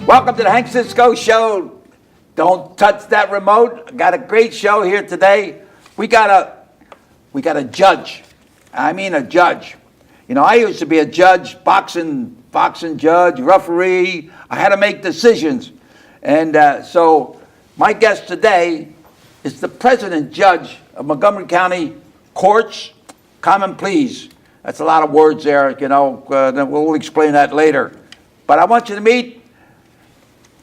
Welcome to the Hank Cisco Show. Don't touch that remote. Got a great show here today. We got a judge. I mean a judge. You know, I used to be a judge, boxing judge, referee. I had to make decisions. And so my guest today is the president judge of Montgomery County Courts, Common Pleas. That's a lot of words there, you know. We'll explain that later. But I want you to meet,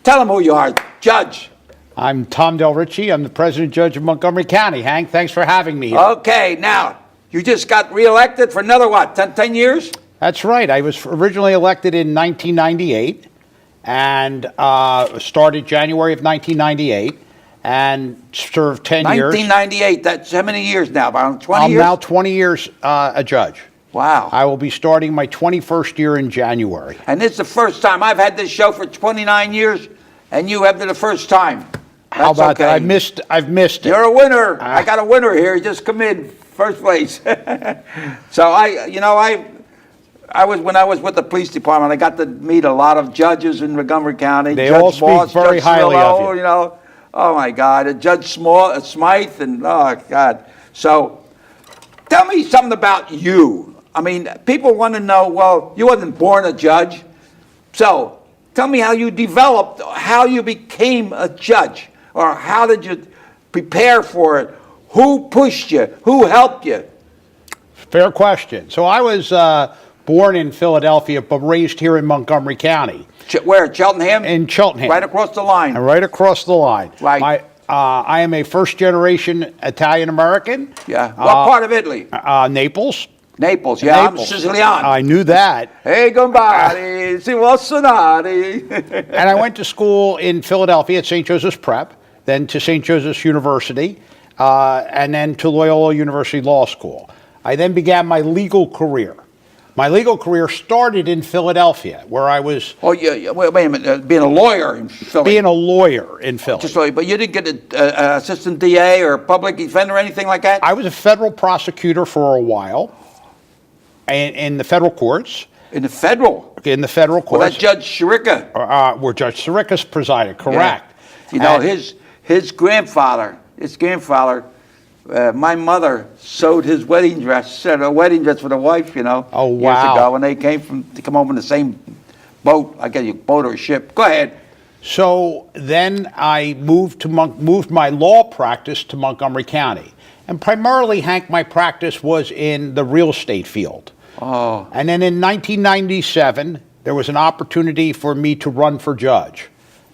tell them who you are, Judge. I'm Tom DelRicci. I'm the president judge of Montgomery County. Hank, thanks for having me here. Okay, now, you just got reelected for another, what, 10 years? That's right. I was originally elected in 1998 and started January of 1998 and served 10 years. 1998, that's how many years now? About 20 years? I'm now 20 years a judge. Wow. I will be starting my 21st year in January. And this is the first time. I've had this show for 29 years, and you have it the first time. That's How about okay. that? I've missed it. You're a winner. I got a winner here. Just come in first place. So I was when I was with the police department, I got to meet a lot of judges in Montgomery County. They Judge all speak Moss, very Judge highly of you. You know, oh my God, Judge Smythe, and oh God. So tell me something about you. I mean, people want to know. Well, you wasn't born a judge, so tell me how you developed, how you became a judge, or how did you prepare for it? Who pushed you? Who helped you? Fair question. So I was born in Philadelphia, but raised here in Montgomery County. Where? Cheltenham? In Cheltenham. Right across the line. And right across the line. Right. I am a first-generation Italian-American. Yeah. What part of Italy? Naples. Naples, yeah. Naples. I'm Sicilian. I knew that. Hey, gombari, si possono. And I went to school in Philadelphia at St. Joseph's Prep, then to St. Joseph's University, and then to Loyola University Law School. I then began my legal career. My legal career started in Philadelphia, where I was... Oh, yeah. Wait a minute. Being a lawyer in Philly. Being a lawyer in Philly. But you didn't get an assistant DA or public defender or anything like that? I was a federal prosecutor for a while in the federal courts. In the federal? In the federal courts. Well, that's Judge Sirica. Where Judge Sirica presided, correct. Yeah. You know, his grandfather, my mother sewed his wedding dress, set a wedding dress for the wife, you know. Oh, wow. Years ago when they to come home in the same boat, I guess a boat or a ship. Go ahead. So then I moved my law practice to Montgomery County. And primarily, Hank, my practice was in the real estate field. Oh. And then in 1997, there was an opportunity for me to run for judge.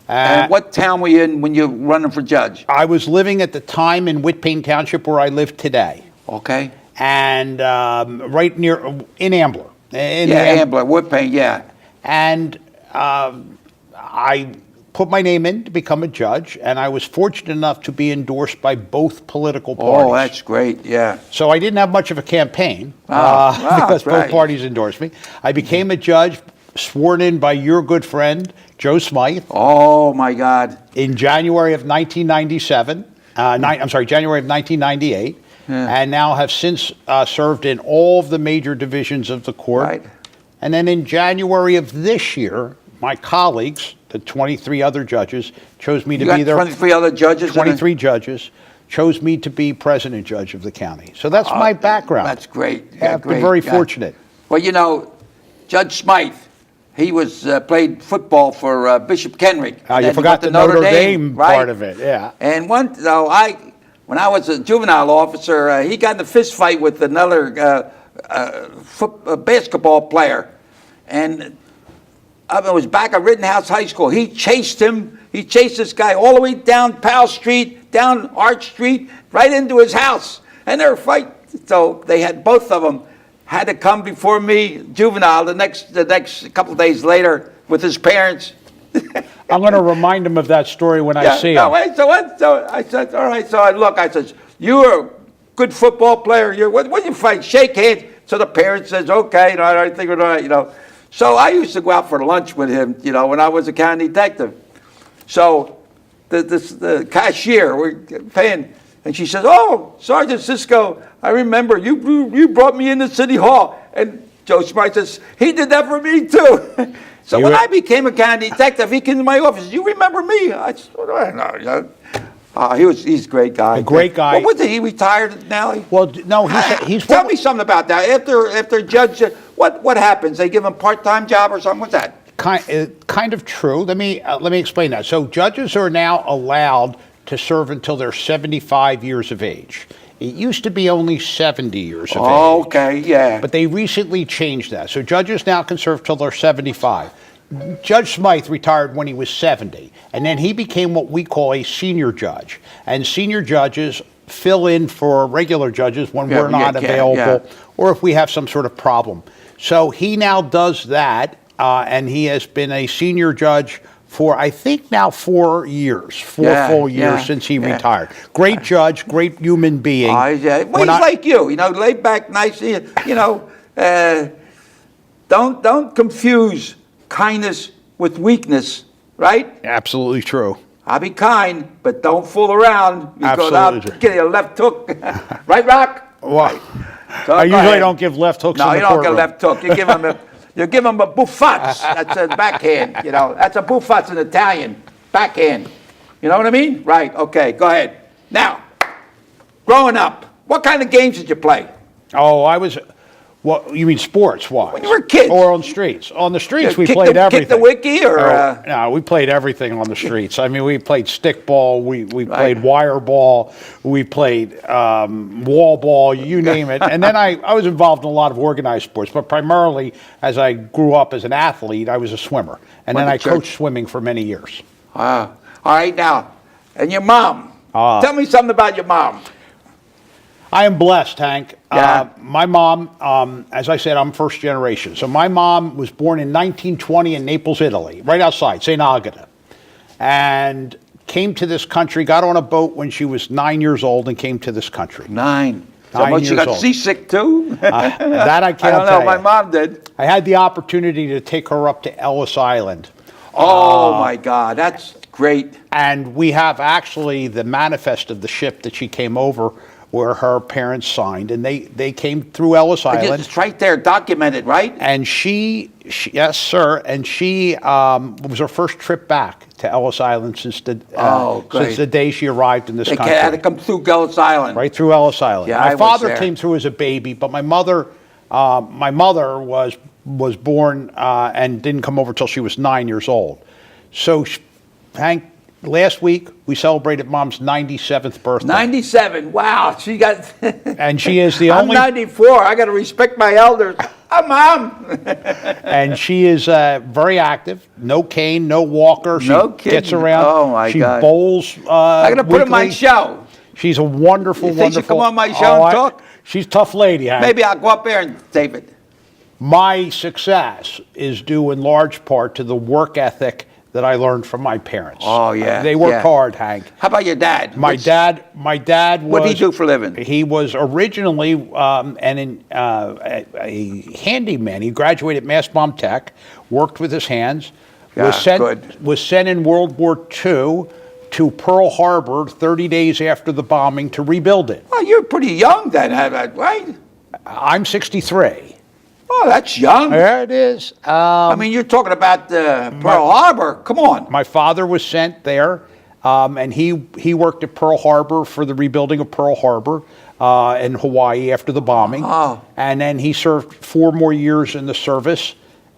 And what town were you in when you were running for judge? I was living at the time in Whitpain Township, where I live today. Okay. And right near, in Ambler. Ambler, Whitpain, yeah. And I put my name in to become a judge, and I was fortunate enough to be endorsed by both political parties. Oh, that's great, yeah. So I didn't have much of a campaign right. because both parties endorsed me. I became a judge, sworn in by your good friend, Joe Smythe. Oh, my God. In January of 1997. January of 1998. Yeah. And now have since served in all of the major divisions of the court. Right. And then in January of this year, my colleagues, the 23 other judges, chose me to be their... 23 other judges? 23 judges chose me to be president judge of the county. So that's my background. That's great. Yeah, I've been very fortunate. Well, you know, Judge Smythe, he was played football for Bishop Kenrick. You forgot the Notre Dame right? part of it, yeah. And when I was a juvenile officer, he got in a fist fight with another basketball player. And it was back at Rittenhouse High School. He chased him. He chased this guy all the way down Powell Street, down Arch Street, right into his house. And they were fighting. So they had both of them had to come before me, juvenile, the next couple of days later with his parents. I'm going to remind him of that story when I see him. No, wait, so what? So I said, all right. So I said, you're a good football player. When you fight, shake hands. So the parent says, okay, you know, I think we're all right, you know. So I used to go out for lunch with him, you know, when I was a county detective. So the cashier, we're paying, and she says, oh, Sergeant Cisco, I remember you brought me into City Hall. And Joe Smythe says, he did that for me too. So when I became a county detective, he came to my office. You remember me? I said, "What do I know?" You know? He's a great guy. A great guy. What was he retired now? Well, no, he's Tell me something about that. After Judge, what happens? They give him a part-time job or something? What's that? kind of true. Let me explain that. So judges are now allowed to serve until they're 75 years of age. It used to be only 70 years of age. Okay, yeah. But they recently changed that. So judges now can serve till they're 75. Judge Smythe retired when he was 70, and then he became what we call a senior judge. And senior judges fill in for regular judges when we're not available or if we have some sort of problem. So he now does that, and he has been a senior judge for, I think, now 4 years, four full years since he retired. Great judge, great human being. Well, he's like you, laid back, nice, don't confuse kindness with weakness, right? Absolutely true. I'll be kind, but don't fool around because Absolutely. I'll get you a left hook. Right, Rock? Well, So I usually don't give left hooks in the you don't get a left hook. You give him a buffaz. That's a backhand, That's a buffaz in Italian. Backhand. You know what I mean? Right, okay, go ahead. Now, growing up, what kind of games did you play? Oh, what you mean sports-wise? When you were kids. Or on streets? On the streets, we Kick played everything. Kick the wiki or? No, we played everything on the streets. I mean, we played stickball, we played wire ball, we played wall ball, you name it. And then I was involved in a lot of organized sports, but primarily as I grew up as an athlete, I was a swimmer. And then I coached swimming for many years. All right, now, and your mom. Tell me something about your mom. I am blessed, Hank. Yeah. My mom, as I said, I'm first generation. So my mom was born in 1920 in Naples, Italy, right outside, St. Agata. And came to this country, got on a boat when she was 9 years old and came to this country. 9. So 9 much years you got old. seasick too? That I can't I don't know, tell my you. mom did. I had the opportunity to take her up to Ellis Island. Oh my God, that's great. And we have actually the manifest of the ship that she came over where her parents signed, and they came through Ellis Island. It's right there, documented, right? And she yes, sir, and she was her first trip back to Ellis Island since the day she arrived in this country. They had to come through Ellis Island. Right through Ellis Island. Yeah, my father came through as a baby, but my mother was born and didn't come over till she was 9 years old. So, Hank, last week we celebrated Mom's 97th birthday. 97. Wow, she got. And she is the only. I'm 94. I got to respect my elders. I'm Mom. And she is very active. No cane, no walker. She gets around. Oh my God. She bowls. I'm gonna put her on my show. She's a wonderful, You think wonderful. she'll come on my show and talk? She's a tough lady. Hank. Maybe I'll go up there and save it. My success is due in large part to the work ethic that I learned from my parents. Oh yeah, they work hard, Hank. How about your dad? My dad was. What did he do for a living? He was originally a handyman. He graduated Mass Bomb Tech, worked with his hands. Was sent in World War II to Pearl Harbor 30 days after the bombing to rebuild it. Oh, you're pretty young then, right? I'm 63. Oh, that's young. There it is. I mean, you're talking about Pearl Harbor. Come on. My father was sent there, and he worked at Pearl Harbor for the rebuilding of Pearl Harbor in Hawaii after the bombing. Oh. And then he served 4 more years in the service,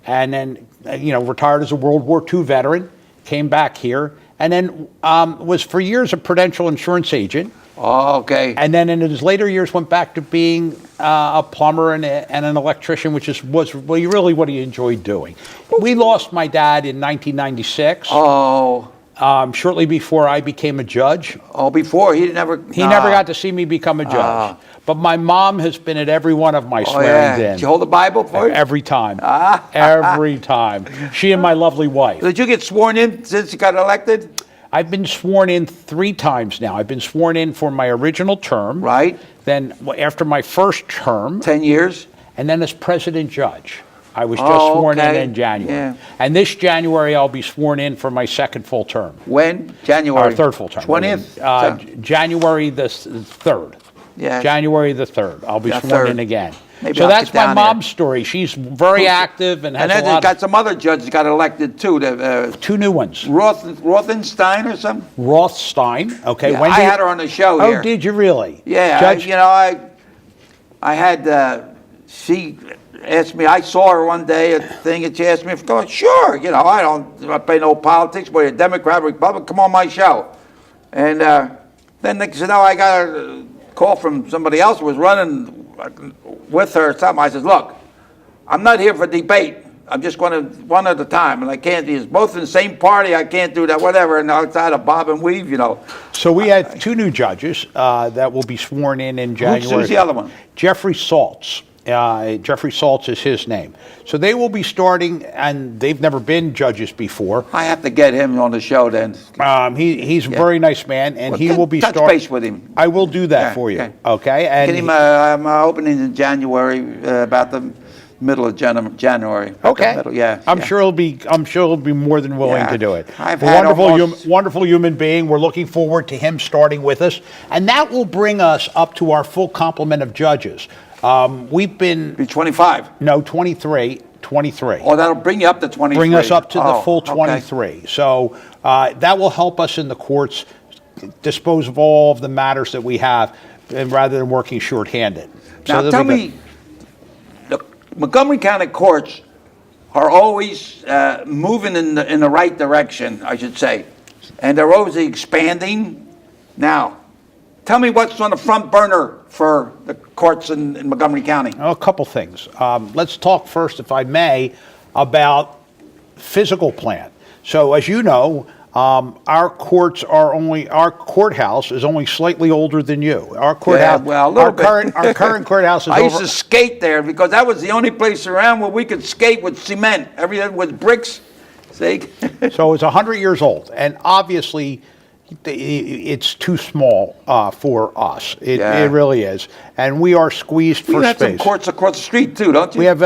and then retired as a World War II veteran, came back here, and then was for years a Prudential insurance agent. Oh, okay. And then in his later years went back to being a plumber and an electrician, which was really what he enjoyed doing. We lost my dad in 1996. Oh. Shortly before I became a judge. Oh, before he never got to see me become a judge. But my mom has been at every one of my swearing in. Did you hold the Bible for it? Every time. Every time. She and my lovely wife. Did you get sworn in since you got elected? I've been sworn in 3 times now. I've been sworn in for my original term. Right. Then after my first term. 10 years. And then as president judge. I was just sworn in January. Yeah. And this January I'll be sworn in for my second full term. When? January? Our third full term. 20th? January the 3rd. Yeah. January the 3rd. I'll be sworn in again. Maybe So I'll that's get down my mom's story. She's very active and has And then a there's lot got of, some other judges got elected too. two new ones. Rothenstein or something. Rothstein. Okay. Yeah, when I did had her on the show Oh, here. did you really? Yeah, Judge. I had, she asked me, I saw her one day at the thing, and she asked me if going, sure, I don't play no politics, whether you're Democrat or Republican, come on my show. And then they said, no, I got a call from somebody else who was running with her or something. I said, look, I'm not here for debate. I'm just going to one at a time, and I can't. It's both in the same party. I can't do that. Whatever. And outside of bob and weave, So we had two new judges that will be sworn in January. Who's the other one? Jeffrey Saltz. Jeffrey Saltz is his name. So they will be starting, and they've never been judges before. I have to get him on the show then. He's a very nice man, and Well, he will be touch starting. base with him. I will do that Yeah, for you. okay. Okay. And Get him. I'm opening in January, about the middle of January. About the okay. middle, yeah. I'm yeah. sure he'll be more than willing Yeah. to do it. I've A had wonderful, almost- wonderful human being. We're looking forward to him starting with us, and that will bring us up to our full complement of judges. We've been Be 25. 23. Oh, that'll bring you up to 23. Bring us up to the full okay. 23. So that will help us in the courts dispose of all of the matters that we have, and rather than working shorthanded. So Now that'll tell be good. me, the Montgomery County courts are always moving in the right direction, I should say, and they're always expanding. Now, tell me what's on the front burner for the courts in Montgomery County. A couple things. Let's talk first, if I may, about physical plan. So, as you know, our courthouse is only slightly older than you. Our courthouse, well, a little bit. our current courthouse is I used over. to skate there because that was the only place around where we could skate with cement. Everything was bricks. See? So it's 100 years old, and obviously it's too small for us. It really is, and we are squeezed You for have some space. courts across the street too, don't you? We have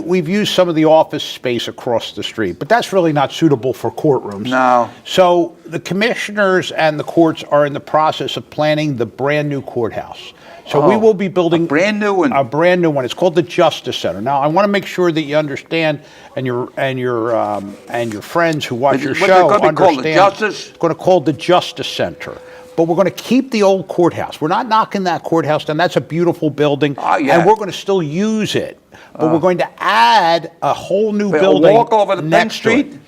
we've used some of the office space across the street, but that's really not suitable for courtrooms. No. So the commissioners and the courts are in the process of planning the brand new courthouse. So we will be building brand new one. a brand new one. It's called the Justice Center. Now, I want to make sure that you understand, and your friends who watch your What's it show gonna be called, the understand. Justice? It's going to call the Justice Center. But we're going to keep the old courthouse. We're not knocking that courthouse down. That's a beautiful building, Oh, yeah. and we're going to still use it. But we're going to add a whole new Wait, a building walk over the Penn next to it. Street?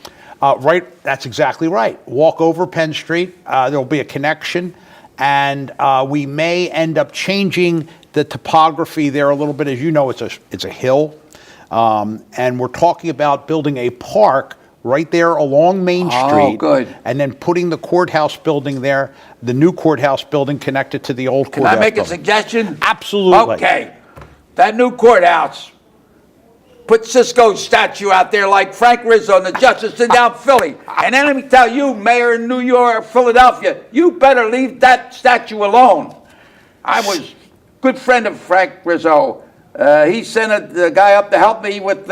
Right, that's exactly right. Walk over Penn Street. There'll be a connection, and we may end up changing the topography there a little bit. As you know, it's a hill, and we're talking about building a park right there along Main Street. Oh, good. And then putting the courthouse building there, the new courthouse building connected to the old Can courthouse I make a building. suggestion? Absolutely. Okay. That new courthouse, put Cisco's statue out there like Frank Rizzo and the Justice in down Philly. And then let me tell you, Mayor in New York, Philadelphia, you better leave that statue alone. I was a good friend of Frank Rizzo. He sent the guy up to help me with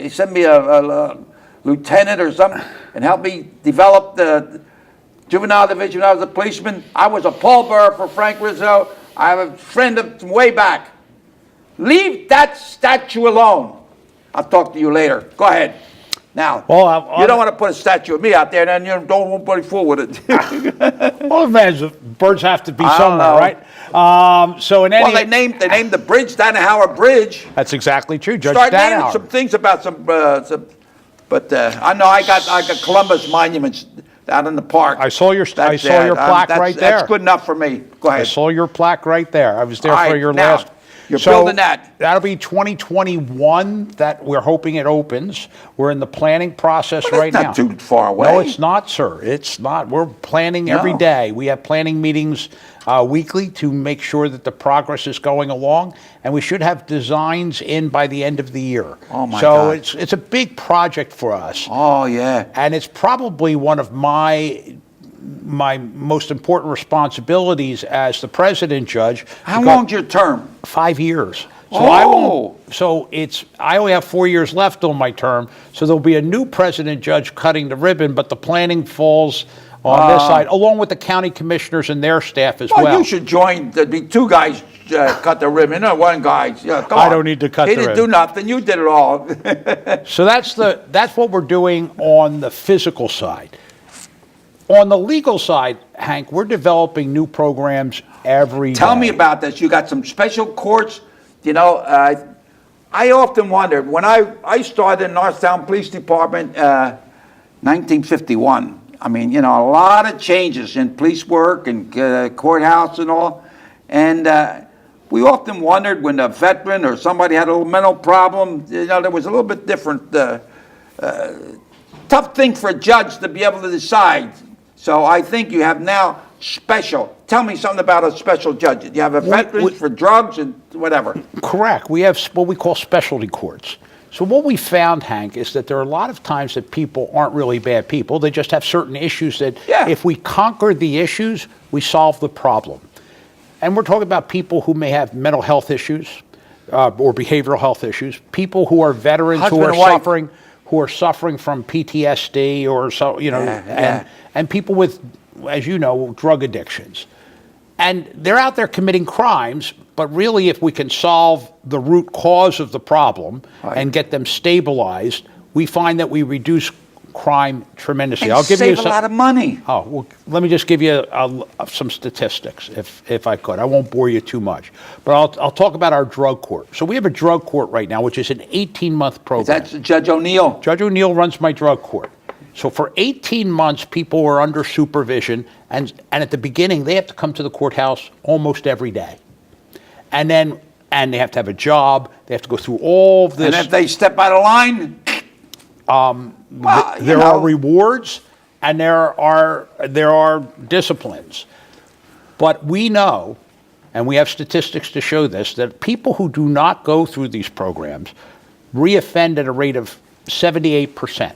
he sent me a lieutenant or something and helped me develop the juvenile division when I was a policeman. I was a pallbearer for Frank Rizzo. I have a friend of from way back. Leave that statue alone. I'll talk to you later. Go ahead. Now, Well, you don't want to put a statue of me out there, and then you don't want to fool with it. Well, man, birds have to be I don't somewhere, know. right? So in any, Well, they named the bridge Danahauer Bridge. that's exactly true. Judge Start naming Danauer. some things about some. But I know I got Columbus monuments down in the park. I saw your That's plaque that's, right there. That's good enough for me. Go I ahead. saw your plaque right there. I was there All for right, your now, last. you're So building that. That'll be 2021 that we're hoping it opens. We're in the planning process Well, right that's now. not too far away. No, it's not, sir. It's not. We're planning every No. day. We have planning meetings weekly to make sure that the progress is going along, and we should have designs in by the end of the year. Oh, my so God. it's a big project for us. Oh yeah. And it's probably one of my most important responsibilities as the president judge. How because- long's your term? 5 years. So Oh. I won't. So I only have 4 years left on my term. So there'll be a new president judge cutting the ribbon, but the planning falls on this side, along with the county commissioners and their staff as well. You should join. There'd be two guys cut the ribbon. No, one guy. Yeah, come I on. don't need to cut He the didn't ribbon. do nothing. You did it all. So that's what we're doing on the physical side. On the legal side, Hank, we're developing new programs every day. Tell me about this. You got some special courts. You know, I often wondered when I started in Northtown Police Department, 1951. I mean, you know, a lot of changes in police work and courthouse and all. And we often wondered when a veteran or somebody had a little mental problem, you know, there was a little bit different, tough thing for a judge to be able to decide. So I think you have now special. Tell me something about a special judge. You have a veteran for drugs and whatever. Correct. We have what we call specialty courts. So what we found, Hank, is that there are a lot of times that people aren't really bad people. They just have certain issues that if we conquer the issues, we solve the problem. And we're talking about people who may have mental health issues or behavioral health issues, people who are veterans who are suffering from PTSD or so, you know, and people with, as you know, drug addictions. And they're out there committing crimes, but really if we can solve the root cause of the problem and get them stabilized, we find that we reduce crime tremendously. And I'll give save you a lot of money. Oh, well, let me just give you some statistics, if I could. I won't bore you too much. But I'll talk about our drug court. So we have a drug court right now, which is an 18-month program. That's Judge O'Neill. Judge O'Neill runs my drug court. So for 18 months, people were under supervision, and at the beginning, they have to come to the courthouse almost every day. And they have to have a job. They have to go through all of this. And if they step out of line, there are rewards and there are disciplines. But we know, and we have statistics to show this, that people who do not go through these programs reoffend at a rate of 78%.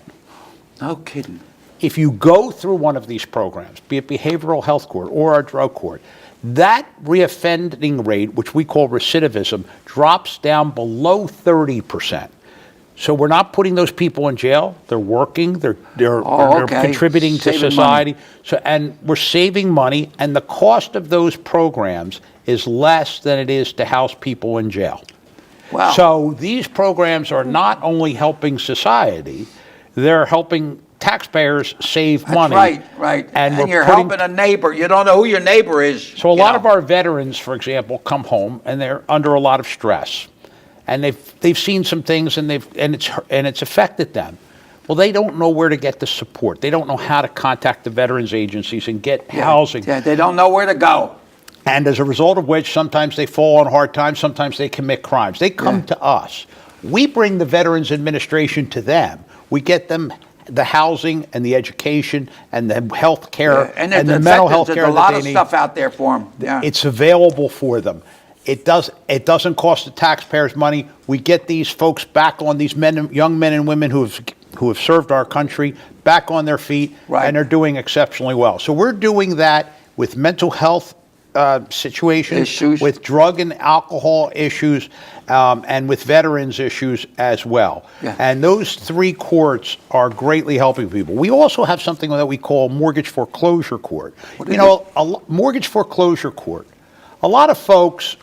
no kidding. If you go through one of these programs, be it behavioral health court or our drug court, that reoffending rate, which we call recidivism, drops down below 30%. So we're not putting those people in jail. They're working. They're contributing to society. So, and we're saving money. And the cost of those programs is less than it is to house people in jail. Wow. So these programs are not only helping society, they're helping taxpayers save money. Right. And you're helping a neighbor. You don't know who your neighbor is. So a lot of our veterans, for example, come home and they're under a lot of stress. And they've seen some things and it's affected them. Well, they don't know where to get the support. They don't know how to contact the veterans agencies and get housing. Yeah, they don't know where to go. And as a result of which, sometimes they fall on hard times, sometimes they commit crimes. They come to us. We bring the Veterans Administration to them. We get them the housing and the education and the health care and the mental health care that they need. There's a lot of stuff out there for them. Yeah. It's available for them. It doesn't cost the taxpayers money. We get these folks back on, these young men and women who have served our country, back on their feet, and they're doing exceptionally well. So we're doing that with mental health situations, with drug and alcohol issues, and with veterans issues as well. Yeah. And those three courts are greatly helping people. We also have something that we call mortgage foreclosure court. A mortgage foreclosure court. A lot of folks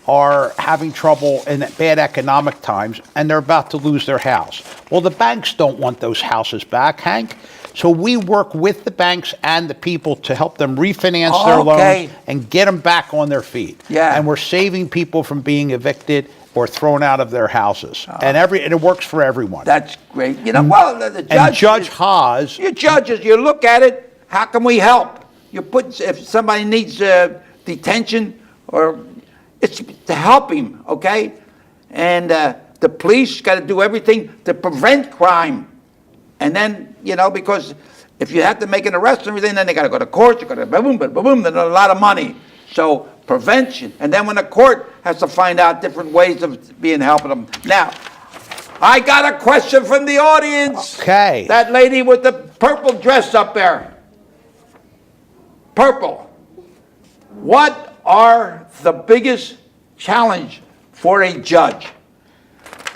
are having trouble in bad economic times, and they're about to lose their house. Well, the banks don't want those houses back, Hank. So we work with the banks and the people to help them refinance their loans and get them back on their feet. Yeah. And we're saving people from being evicted or thrown out of their houses. And it works for everyone. That's great. You know, well, the judge... And Judge Haas... You judges, you look at it, how can we help? If somebody needs detention, or it's to help him, okay? And the police got to do everything to prevent crime. And then, because if you have to make an arrest and everything, then they got to go to court, you got to boom, then a lot of money. So prevention. And then when the court has to find out different ways of helping them. Now, I got a question from the audience. Okay. That lady with the purple dress up there. Purple. What are the biggest challenge for a judge?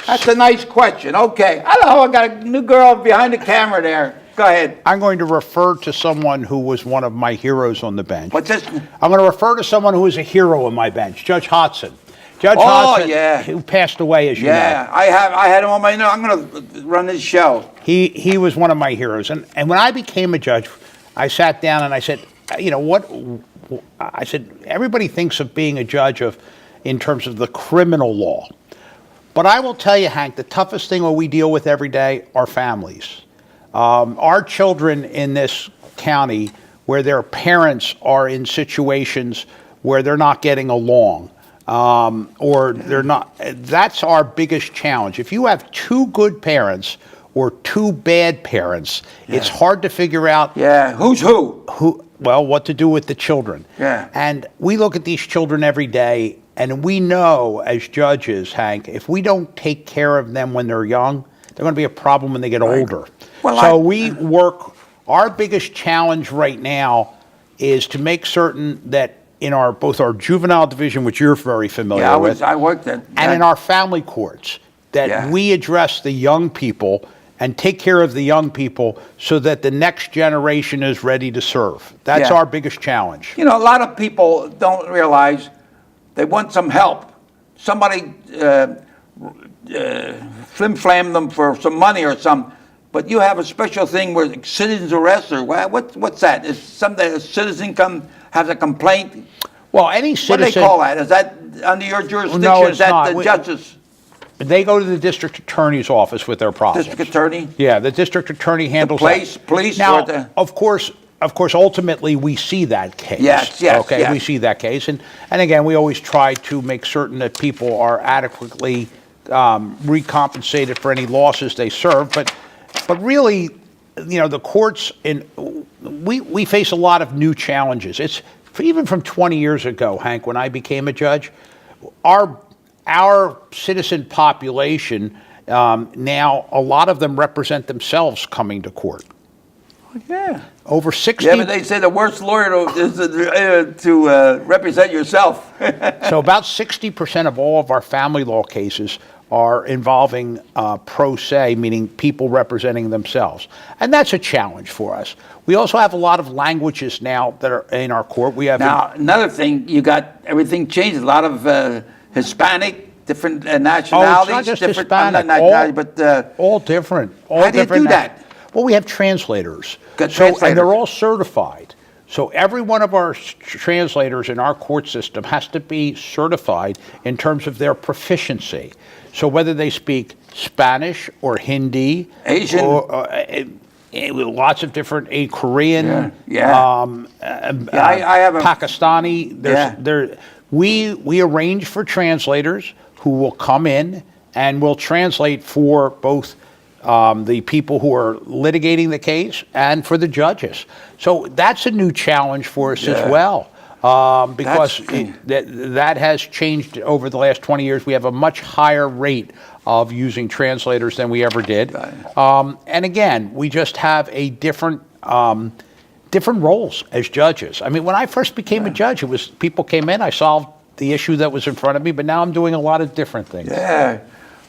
That's a nice question. Okay. I don't know. I got a new girl behind the camera there. Go ahead. I'm going to refer to someone who was one of my heroes on the bench. What's this? I'm going to refer to someone who was a hero on my bench, Judge Hodson. Judge Oh, Hodson, yeah. who passed away, as you Yeah, know. I had him on my. No, I'm going to run this show. He was one of my heroes. And when I became a judge, I sat down and I said, you know what? I said, everybody thinks of being a judge in terms of the criminal law. But I will tell you, Hank, the toughest thing we deal with every day are families. Our children in this county, where their parents are in situations where they're not getting along, or they're not, that's our biggest challenge. If you have two good parents or two bad parents, it's hard to figure out who's who. Well, what to do with the children. Yeah. And we look at these children every day, and we know as judges, Hank, if we don't take care of them when they're young, they're going to be a problem when they get older. Well, so we work, our biggest challenge right now is to make certain that in both our juvenile division, which you're very familiar with, I worked at, and in our family courts, that we address the young people and take care of the young people so that the next generation is ready to serve. That's our biggest challenge. You know, a lot of people don't realize they want some help. Somebody flim-flam them for some money or something. But you have a special thing where citizens arrest, or what's that? Is something a citizen has a complaint? Well, any citizen. What do they call that? Is that under your jurisdiction? No, it's is that not. the justice? They go to the district attorney's office with their problems. District attorney? Yeah, the district attorney handles that. Police. Now, or the... of course, ultimately we see that case. Yes. Okay, we see that case, and again, we always try to make certain that people are adequately recompensated for any losses they serve. But really, you know, the courts we face a lot of new challenges. It's even from 20 years ago, Hank, when I became a judge, our citizen population, now a lot of them represent themselves coming to court. Yeah. Over 60. Yeah, but they say the worst lawyer is to represent yourself. So about 60% of all of our family law cases are involving pro se, meaning people representing themselves. And that's a challenge for us. We also have a lot of languages now that are in our court. We have now, another thing, you got everything changed. A lot of Hispanic, different nationalities. Oh, it's not just different, Hispanic. All different. How do you do that? Well, we have translators. Translators. And they're all certified. So every one of our translators in our court system has to be certified in terms of their proficiency. So whether they speak Spanish or Hindi, Asian, or, lots of different, Korean, I have a Pakistani. We arrange for translators who will come in and will translate for both the people who are litigating the case and for the judges. So that's a new challenge for us as well, because that has changed over the last 20 years. We have a much higher rate of using translators than we ever did. And again, we just have a different roles as judges. I mean, when I first became a judge, it was people came in, I solved the issue that was in front of me, but now I'm doing a lot of different things. Yeah.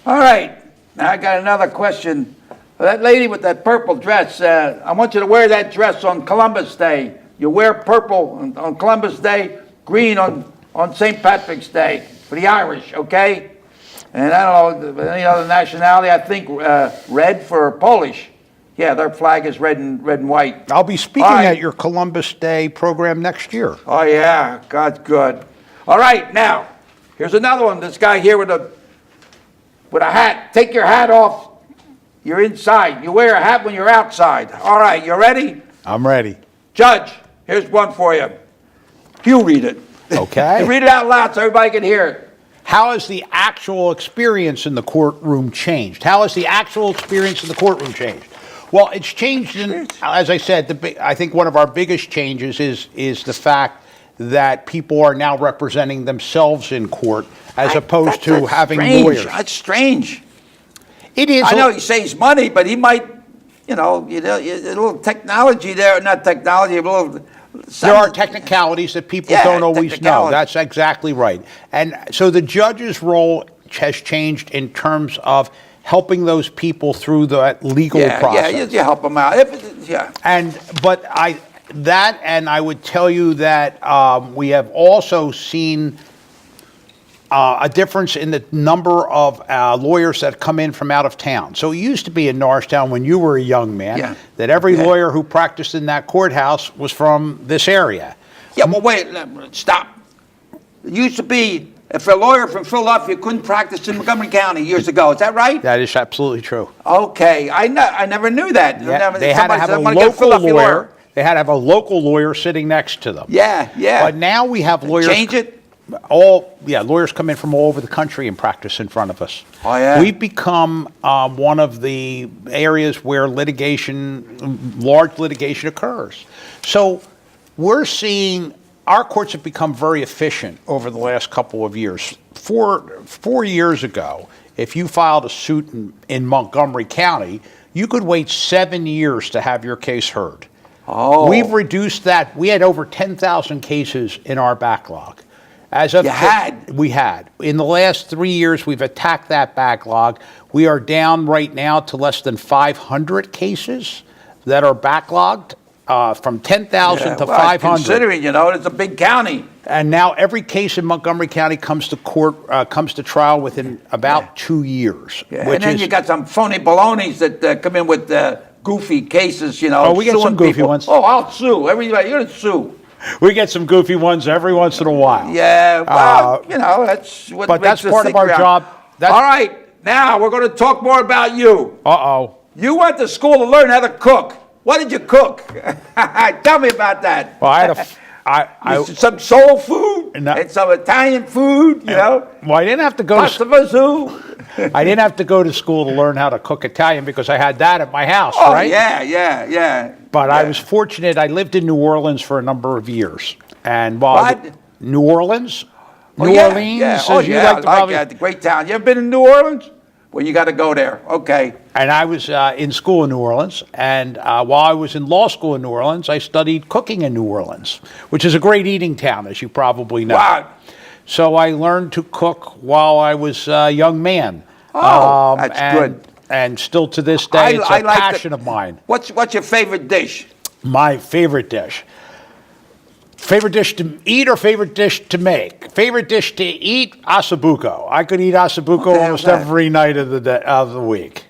All right. Now I got another question. That lady with that purple dress, I want you to wear that dress on Columbus Day. You wear purple on Columbus Day, green on St. Patrick's Day for the Irish, okay? And I don't know, any other nationality, I think red for Polish. Yeah, their flag is red and white. I'll be speaking at your Columbus Day program next year. Oh, yeah. God's good. All right, now, here's another one. This guy here with a hat. Take your hat off. You're inside. You wear a hat when you're outside. All right, you ready? I'm ready. Judge, here's one for you. You read it. Okay. Read it out loud so everybody can hear it. How has the actual experience in the courtroom changed? How has the actual experience in the courtroom changed? Well, it's changed, as I said, I think one of our biggest changes is the fact that people are now representing themselves in court as opposed to having lawyers. That's strange. It is. I know he saves money, but he might, a little technology there, not technology, a little... There are technicalities that people don't always know. That's exactly right. And so the judge's role has changed in terms of helping those people through the legal process. Yeah, you help them out. Yeah. But I would tell you that we have also seen a difference in the number of lawyers that come in from out of town. So it used to be in Norristown when you were a young man that every lawyer who practiced in that courthouse was from this area. Yeah, well, wait, stop. It used to be, if a lawyer from Philadelphia couldn't practice in Montgomery County years ago. Is that right? That is absolutely true. Okay, I never knew that. Yeah, they had to have a local lawyer. They had to have a local lawyer sitting next to them. Yeah, yeah. But now we have lawyers. Change it? Lawyers come in from all over the country and practice in front of us. Oh, yeah. We've become one of the areas where large litigation occurs. So we're seeing our courts have become very efficient over the last couple of years. 4 years ago, if you filed a suit in Montgomery County, you could wait 7 years to have your case heard. Oh. We've reduced that. We had over 10,000 cases in our backlog. We had. In the last 3 years, we've attacked that backlog. We are down right now to less than 500 cases that are backlogged, from 10,000 to 500. Considering, it's a big county. And now every case in Montgomery County comes to trial within about 2 years. Yeah. And then you got some phony balonies that come in with goofy cases, Oh, we get some goofy ones. Oh, I'll sue. Everybody, you're going to sue. We get some goofy ones every once in a while. Yeah, well, that's what but makes that's part of our job. All right, now we're going to talk more about you. Uh-oh. You went to school to learn how to cook. What did you cook? Tell me about that. Well, I had some soul food and some Italian food, Well, I didn't have to go I didn't have to go to school to learn how to cook Italian because I had that at my house, right? Yeah. But I was fortunate. I lived in New Orleans for a number of years. And while New Orleans? New Orleans? Yeah. Oh, yeah. Great town. You ever been in New Orleans? Well, you got to go there. Okay. And I was in school in New Orleans. And while I was in law school in New Orleans, I studied cooking in New Orleans, which is a great eating town, as you probably know. Wow. So I learned to cook while I was a young man. Oh, that's good. And still to this day, it's a passion of mine. What's your favorite dish? My favorite dish. Favorite dish to eat or favorite dish to make? Favorite dish to eat, ossobuco. I could eat ossobuco almost every night of the week.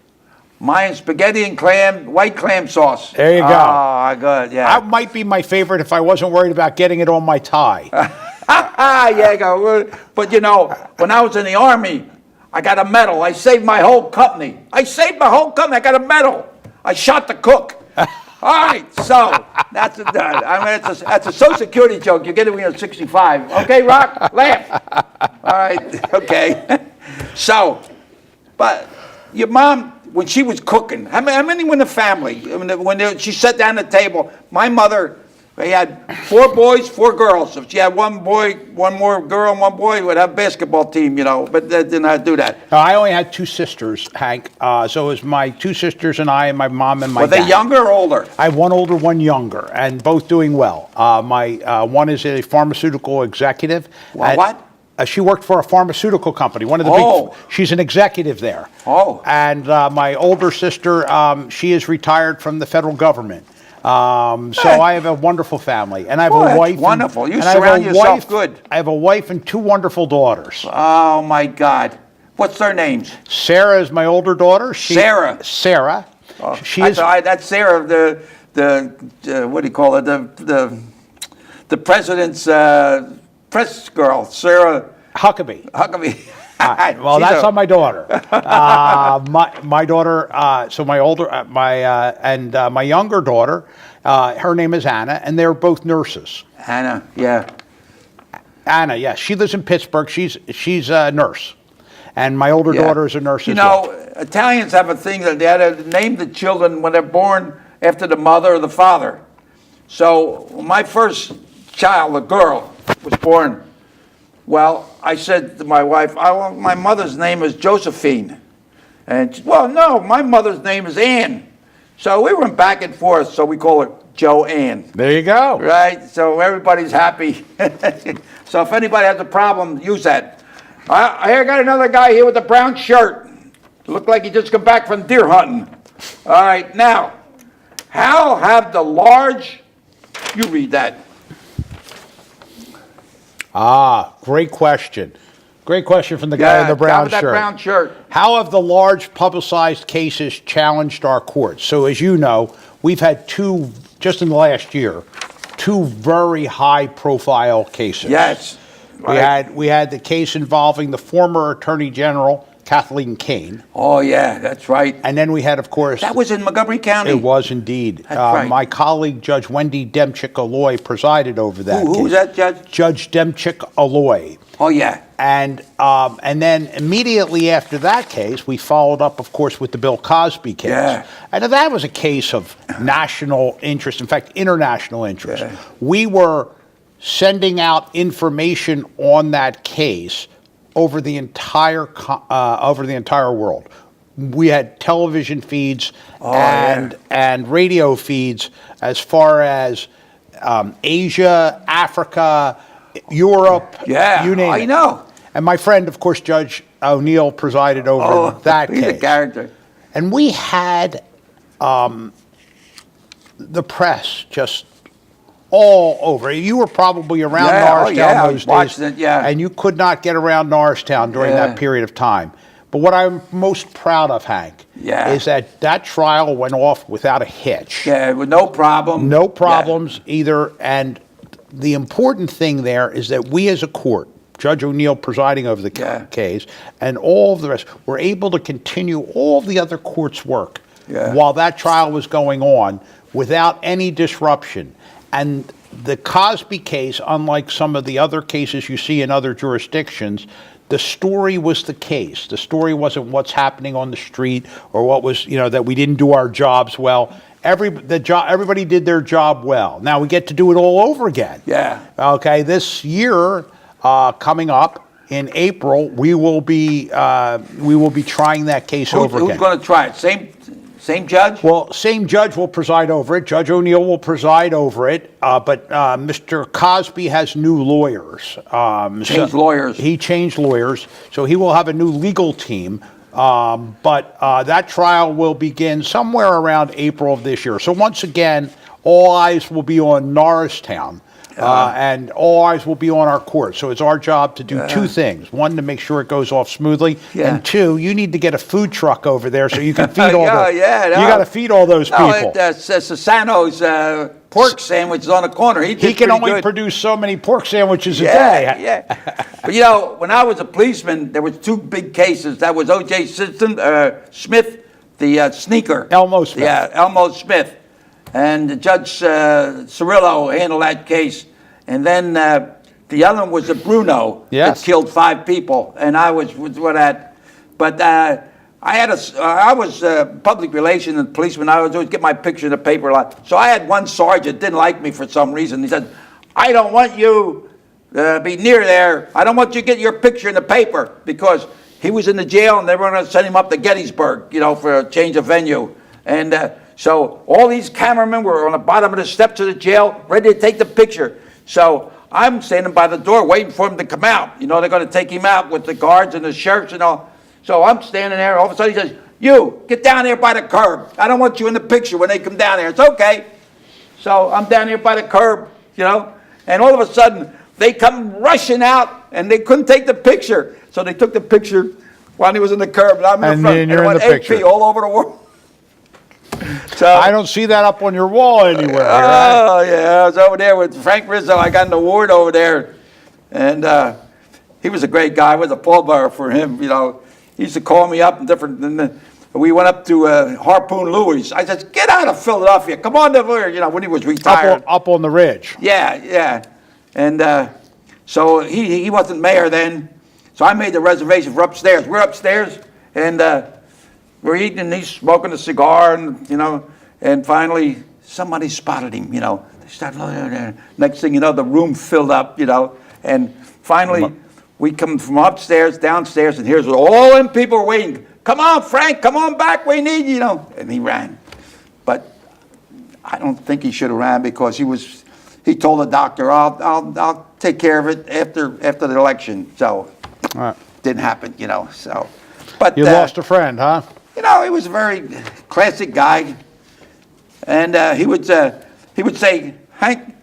Mine, spaghetti and white clam sauce. There you go. Oh, good, yeah. That might be my favorite if I wasn't worried about getting it on my tie. But when I was in the Army, I got a medal. I saved my whole company. I got a medal. I shot the cook. All right, so that's a Social Security joke. You get it when you're 65. Okay, Rock? Laugh. All right, okay. So, but your mom, when she was cooking, how many were in the family? When she sat down at the table, my mother, they had 4 boys, 4 girls. If she had 1 boy, 1 more girl, and 1 boy, we'd have a basketball team, but that did not do that. No, I only had 2 sisters, Hank. So it was my 2 sisters and I, and my mom and my dad. Were they younger or older? I have 1 older, 1 younger, and both doing well. My one is a pharmaceutical executive. What? She worked for a pharmaceutical company, one of the big. She's an executive there. Oh. And my older sister, she is retired from the federal government. So I have a wonderful family, and I have a wife. Wonderful. You surround yourself good. I have a wife and 2 wonderful daughters. Oh my God. What's their names? Sarah is my older daughter. Sarah. Oh, that's Sarah, the what do you call it? The president's press girl, Sarah Huckabee. Well, that's on my daughter. My daughter. So my older, my younger daughter. Her name is Anna, and they're both nurses. Anna, yeah. Anna, yes. She lives in Pittsburgh. She's a nurse, and my older daughter is a nurse as well. Italians have a thing that they had to name the children when they're born after the mother or the father. So my first child, a girl, was born. Well, I said to my wife, my mother's name is Josephine. And no, my mother's name is Ann. So we went back and forth, so we call her Joanne. There you go. Right? So everybody's happy. So if anybody has a problem, use that. I got another guy here with a brown shirt. Looked like he just come back from deer hunting. All right, now, How have the large, you read that. Great question. Great question from the guy in the brown that shirt. brown shirt. How have the large publicized cases challenged our courts? So as you know, we've had two, just in the last year, two very high profile cases. Yes. We had the case involving the former Attorney General, Kathleen Kane. Oh, yeah, that's right. And then we had, of course... That was in Montgomery County. It was indeed. That's right. My colleague, Judge Wendy Demchik-Alloy, presided over that case. Who was that, Judge? Judge Demchik-Alloy. Oh, yeah. And then immediately after that case, we followed up, of course, with the Bill Cosby case. Yeah. And that was a case of national interest, in fact, international interest. Yeah. We were sending out information on that case over the entire world. We had television feeds and radio feeds as far as Asia, Africa, Europe, you name it. I know. And my friend, of course, Judge O'Neill presided over that he's case. a character. And we had the press just all over. You were probably around Norristown those days, and you could not get around Norristown during that period of time. But what I'm most proud of, Hank, is that trial went off without a hitch. Yeah, with no problem. No problems either. And the important thing there is that we as a court, Judge O'Neill presiding over the case, and all of the rest, were able to continue all the other courts' work while that trial was going on without any disruption. And the Cosby case, unlike some of the other cases you see in other jurisdictions, the story was the case. The story wasn't what's happening on the street or what was, that we didn't do our jobs well. Everybody did their job well. Now we get to do it all over again. Yeah. Okay, this year coming up in April, we will be trying that case over again. Who's going to try it? Same judge? Well, same judge will preside over it. Judge O'Neill will preside over it. But Mr. Cosby has new lawyers. Changed lawyers. He changed lawyers, so he will have a new legal team. But that trial will begin somewhere around April of this year. So once again, all eyes will be on Norristown. And all eyes will be on our court. So it's our job to do two things. One, to make sure it goes off smoothly. And two, you need to get a food truck over there so you can feed all those. You got to feed all those people. Sassano's pork sandwich is on the corner. He can only produce so many pork sandwiches a day. Yeah. But when I was a policeman, there was two big cases. That was O.J. Smith, the sneaker. Elmo Smith. Yeah, Elmo Smith. And Judge Cirillo handled that case. And then the other one was a Bruno that killed 5 people. And I was with that. But I was public relations and policeman. I would always get my picture in the paper a lot. So I had one sergeant didn't like me for some reason. He said, I don't want you to be near there. I don't want you to get your picture in the paper, because he was in the jail and they were going to send him up to Gettysburg, for a change of venue. And so all these cameramen were on the bottom of the steps of the jail, ready to take the picture. So I'm standing by the door waiting for him to come out. They're going to take him out with the guards and the sheriffs and all. So I'm standing there. All of a sudden he says, you, get down there by the curb. I don't want you in the picture when they come down there. It's okay. So I'm down here by the curb, and all of a sudden they come rushing out and they couldn't take the picture. So they took the picture while he was in the curb, and I'm in the front. And you're in the picture. AP all over the world. So, I don't see that up on your wall anywhere. Oh, yeah. I was over there with Frank Rizzo. I got an award over there. And he was a great guy. I was a pallbearer for him. He used to call me up and different. And we went up to Harpoon Louis. I said, get out of Philadelphia. Come on over, when he was retired. Up on the ridge. Yeah. And so he wasn't mayor then. So I made the reservation for upstairs. We're upstairs. And we're eating and he's smoking a cigar, and finally somebody spotted him, They started looking there. Next thing you know, the room filled up, and finally we come from upstairs, downstairs, and here's all them people waiting. Come on, Frank, come on back, we need you, And he ran. But I don't think he should have ran, because he told the doctor, I'll take care of it after the election. So didn't happen, so. But you lost a friend, huh? He was a very classic guy. And he would say, Hank,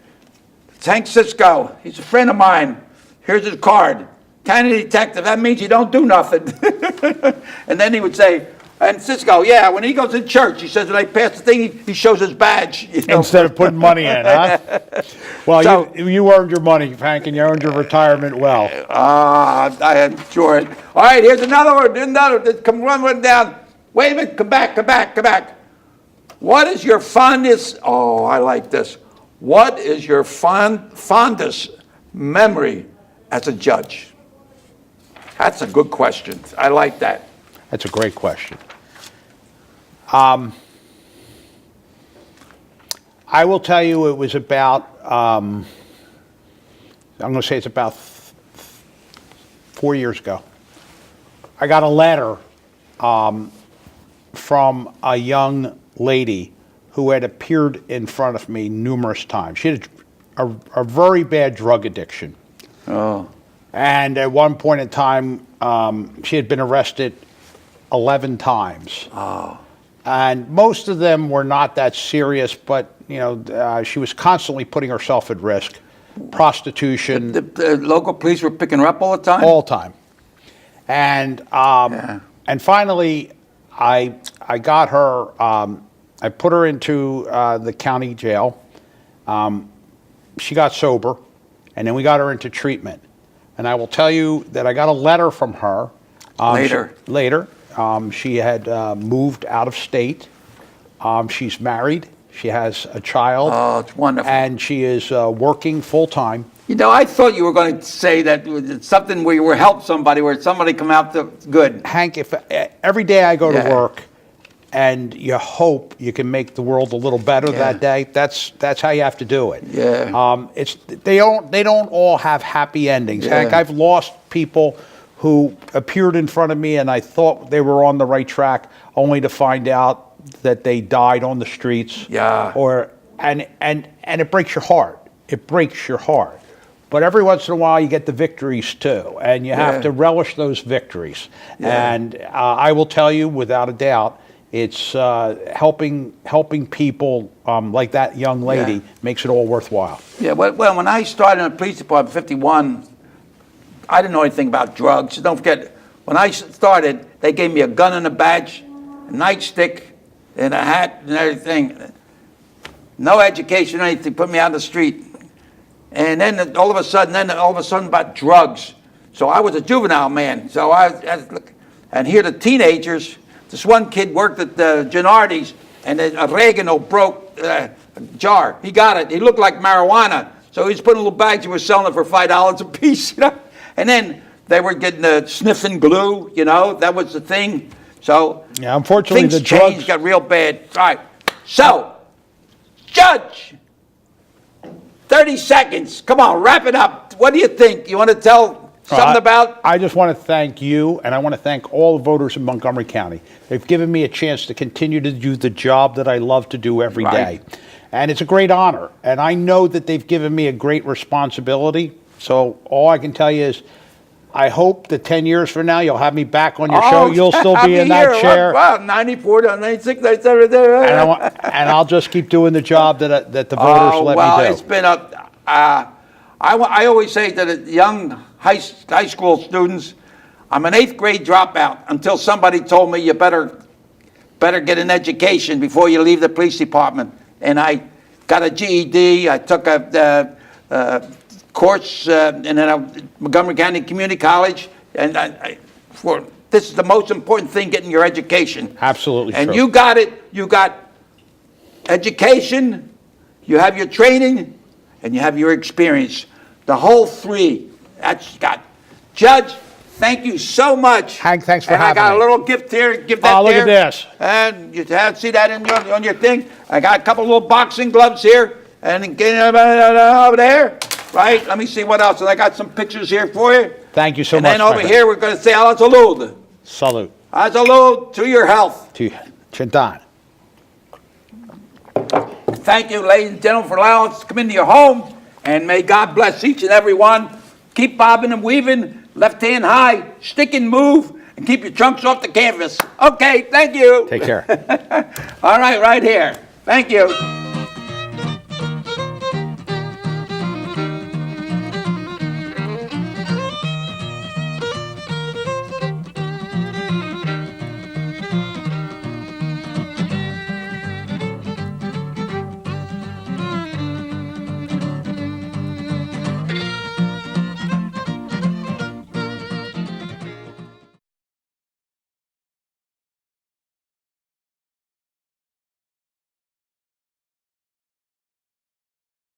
it's Hank Cisco. He's a friend of mine. Here's his card. County detective. That means you don't do nothing. And then he would say, and Cisco, yeah, when he goes to church, he says when they pass the thing, he shows his badge. You know? Instead of putting money in, huh? Well, So- you earned your money, Hank, and you earned your retirement well. I enjoy it. All right, here's another one. Come one down. Wait a minute. Come back. What is your fondest? Oh, I like this. What is your fondest memory as a judge? That's a good question. I like that. That's a great question. I will tell you it was about, I'm going to say it's about 4 years ago. I got a letter from a young lady who had appeared in front of me numerous times. She had a very bad drug addiction. Oh. And at one point in time, she had been arrested 11 times. Oh. And most of them were not that serious, but she was constantly putting herself at risk. Prostitution. The local police were picking her up all the time? All the time. And and finally, I got her. I put her into the county jail. She got sober, and then we got her into treatment. And I will tell you that I got a letter from her. Later. She had moved out of state. She's married. She has a child. Oh, it's wonderful. And she is working full time. I thought you were going to say that it's something where you were help somebody, where somebody come out good. Hank, if every day I go to Yeah. work, and you hope you can make the world a little better that day, that's how you have to do it. Yeah. They don't all have happy endings. Yeah. Hank, I've lost people who appeared in front of me and I thought they were on the right track, only to find out that they died on the streets. Yeah. And it breaks your heart. It breaks your heart. But every once in a while you get the victories too, and you have to relish those victories. Yeah. And I will tell you, without a doubt, it's helping people like that young lady makes it all worthwhile. Yeah, well, when I started in the police department in 51, I didn't know anything about drugs. Don't forget, when I started, they gave me a gun and a badge, a nightstick, and a hat and everything. No education or anything, put me out on the street. And then all of a sudden about drugs. So I was a juvenile man. So and here the teenagers, this one kid worked at the Gennardi's, and an oregano broke a jar. He got it. He looked like marijuana. So he was putting little bags. He was selling it for $5 a piece, And then they were getting sniffing glue, That was the thing. So unfortunately, things the changed, drugs got real bad. All right. So, Judge, 30 seconds. Come on, wrap it up. What do you think? You want to tell something about? I just want to thank you, and I want to thank all the voters in Montgomery County. They've given me a chance to continue to do the job that I love to do every day. And it's a great honor. And I know that they've given me a great responsibility. So all I can tell you is I hope that 10 years from now you'll have me back on your show. You'll still be in that chair. Wow, 94, 96, 97. And I'll just keep doing the job that the voters let me do. Well, it's been I always say to the young high school students, I'm an 8th grade dropout until somebody told me you better get an education before you leave the police department. And I got a GED. I took a course and then Montgomery County Community College. And this is the most important thing, getting your education. Absolutely and true. You got it. You got education, you have your training, and you have your experience. The whole three. That's got. Judge, thank you so much. Hank, thanks for having me. I got a little gift here. Give that look there. at this. And you see that on your thing? I got a couple little boxing gloves here. And get over there. Right? Let me see what else. And I got some pictures here for you. Tgoing so and much. And then over here, we're going to say ala salud. Salute. Ala salud to your health. To Chintan. Thank you, ladies and gentlemen, for allowing us to come into your home. And may God bless each and every one. Keep bobbing and weaving, left hand high, stick and move, and keep your trunks off the canvas. Okay, thank you. Take care. All right, right here. Thank you.